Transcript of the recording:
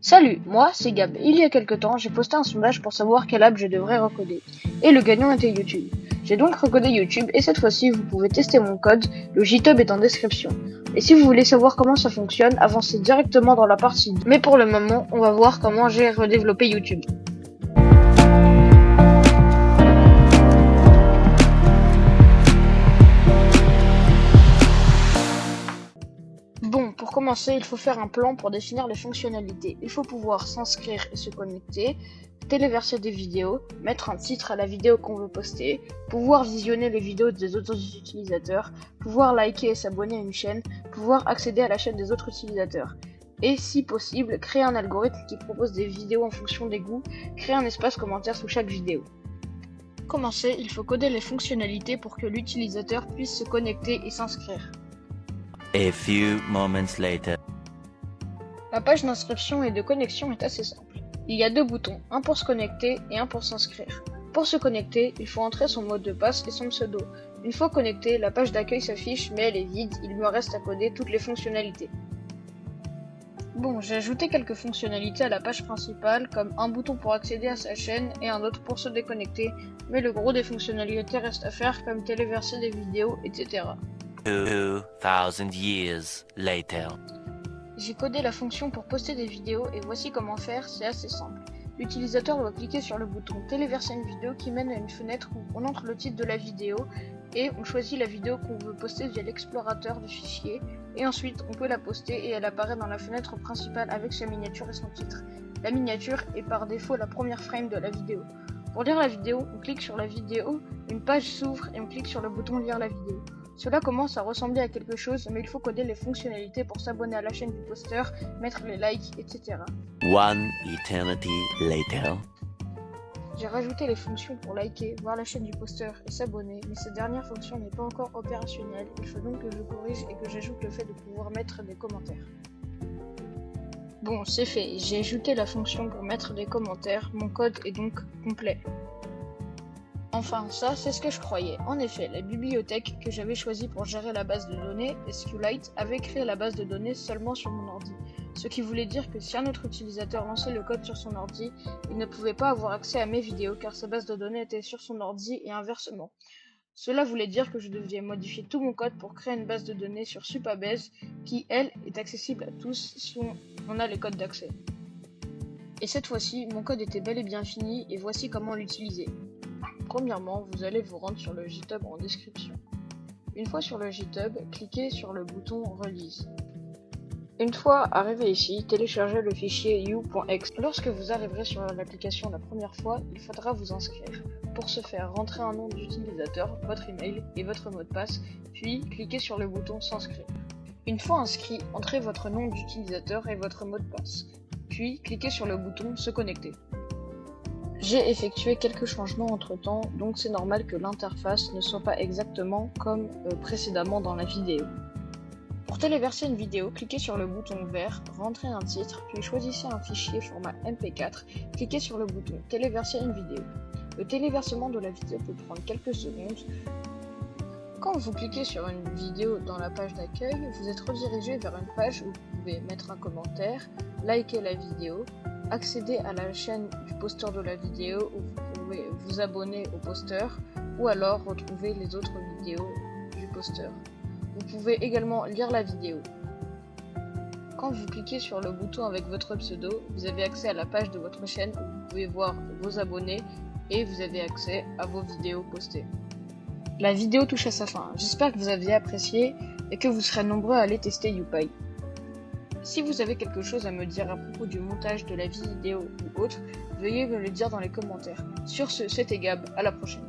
Salut, moi c'est Gab. Il y a quelque temps, j'ai posté un sondage pour savoir quelle app je devrais recoder. Et le gagnant était YouTube. J'ai donc recodé YouTube et cette fois-ci vous pouvez tester mon code, le GitHub est en description. Et si vous voulez savoir comment ça fonctionne, avancez directement dans la partie 2. Mais pour le moment, on va voir comment j'ai redéveloppé YouTube. Bon, pour commencer, il faut faire un plan pour définir les fonctionnalités. Il faut pouvoir s'inscrire et se connecter, téléverser des vidéos, mettre un titre à la vidéo qu'on veut poster, pouvoir visionner les vidéos des autres utilisateurs, pouvoir liker et s'abonner à une chaîne, pouvoir accéder à la chaîne des autres utilisateurs. Et si possible, créer un algorithme qui propose des vidéos en fonction des goûts, créer un espace commentaire sous chaque vidéo. Pour commencer, il faut coder les fonctionnalités pour que l'utilisateur puisse se connecter et s'inscrire. A few moments later. La page d'inscription et de connexion est assez simple. Il y a deux boutons, un pour se connecter et un pour s'inscrire. Pour se connecter, il faut entrer son mot de passe et son pseudo. Une fois connecté, la page d'accueil s'affiche mais elle est vide, il me reste à coder toutes les fonctionnalités. Bon, j'ai ajouté quelques fonctionnalités à la page principale, comme un bouton pour accéder à sa chaîne et un autre pour se déconnecter, mais le gros des fonctionnalités reste à faire, comme téléverser des vidéos, etc. 2000 years later. J'ai codé la fonction pour poster des vidéos et voici comment faire, c'est assez simple. L'utilisateur doit cliquer sur le bouton téléverser une vidéo qui mène à une fenêtre où on entre le titre de la vidéo et on choisit la vidéo qu'on veut poster via l'explorateur du fichier et ensuite on peut la poster et elle apparaît dans la fenêtre principale avec sa miniature et son titre. La miniature est par défaut la première frame de la vidéo. Pour lire la vidéo, on clique sur la vidéo, une page s'ouvre et on clique sur le bouton lire la vidéo. Cela commence à ressembler à quelque chose, mais il faut coder les fonctionnalités pour s'abonner à la chaîne du posteur, mettre les likes, etc. One eternity later. J'ai rajouté les fonctions pour liker, voir la chaîne du posteur et s'abonner, mais cette dernière fonction n'est pas encore opérationnelle, il faut donc que je corrige et que j'ajoute le fait de pouvoir mettre des commentaires. Bon, c'est fait, j'ai ajouté la fonction pour mettre des commentaires, mon code est donc complet. Enfin, ça, c'est ce que je croyais. En effet, la bibliothèque que j'avais choisie pour gérer la base de données, SQLite, avait créé la base de données seulement sur mon ordi. Ce qui voulait dire que si un autre utilisateur lançait le code sur son ordi, il ne pouvait pas avoir accès à mes vidéos car sa base de données était sur son ordi et inversement. Cela voulait dire que je devais modifier tout mon code pour créer une base de données sur Supabase qui, elle, est accessible à tous si on a les codes d'accès. Et cette fois-ci, mon code était bel et bien fini et voici comment l'utiliser. Premièrement, vous allez vous rendre sur le GitHub en description. Une fois sur le GitHub, cliquez sur le bouton Release. Une fois arrivé ici, téléchargez le fichier you.exe. Lorsque vous arriverez sur l'application la première fois, il faudra vous inscrire. Pour ce faire, rentrez un nom d'utilisateur, votre email et votre mot de passe, puis cliquez sur le bouton S'inscrire. Une fois inscrit, entrez votre nom d'utilisateur et votre mot de passe, puis cliquez sur le bouton Se connecter. J'ai effectué quelques changements entre temps, donc c'est normal que l'interface ne soit pas exactement comme précédemment dans la vidéo. Pour téléverser une vidéo, cliquez sur le bouton vert, rentrez un titre, puis choisissez un fichier format MP4, cliquez sur le bouton téléverser une vidéo. Le téléversement de la vidéo peut prendre quelques secondes. Quand vous cliquez sur une vidéo dans la page d'accueil, vous êtes redirigé vers une page où vous pouvez mettre un commentaire, liker la vidéo, accéder à la chaîne du posteur de la vidéo où vous pouvez vous abonner au posteur ou alors retrouver les autres vidéos du posteur. Vous pouvez également lire la vidéo. Quand vous cliquez sur le bouton avec votre pseudo, vous avez accès à la page de votre chaîne où vous pouvez voir vos abonnés et vous avez accès à vos vidéos postées. La vidéo touche à sa fin. J'espère que vous avez apprécié et que vous serez nombreux à aller tester YouPy. Si vous avez quelque chose à me dire à propos du montage de la vidéo ou autre, veuillez me le dire dans les commentaires. Sur ce, c'était Gab, à la prochaine.